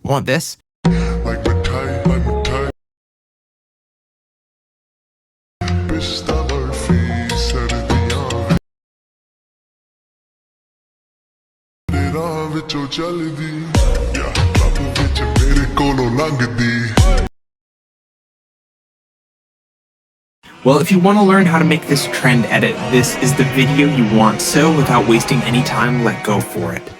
Want this? Like मिठाई पिस्ता बर्फी सर्दियां राह विचों चलदी रब विच मेरे कोलों लंघदी. Well, if you want to learn how to make this trend edit, this is the video you want, so without wasting any time, let go for it.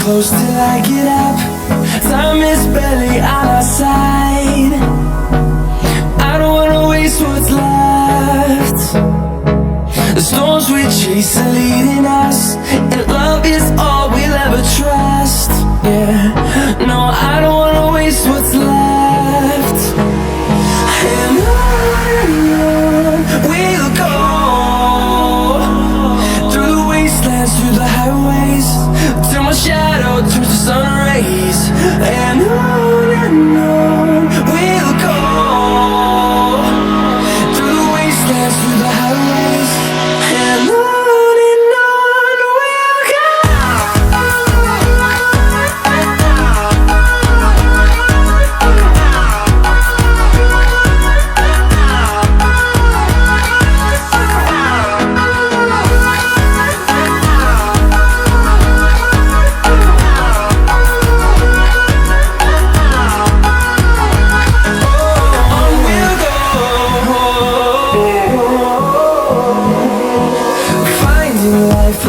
Close till I get up. Time is barely on our side. I don't wanna waste what's left. The storms we chase are leading us, and love is all we'll ever trust. Yeah, no, I don't wanna waste what's left. And on we'll go, through the wastelands, through the highways, till my shadow turns to sun rays. And on we'll go, through the wastelands, through the highways. And on we'll go. Finding life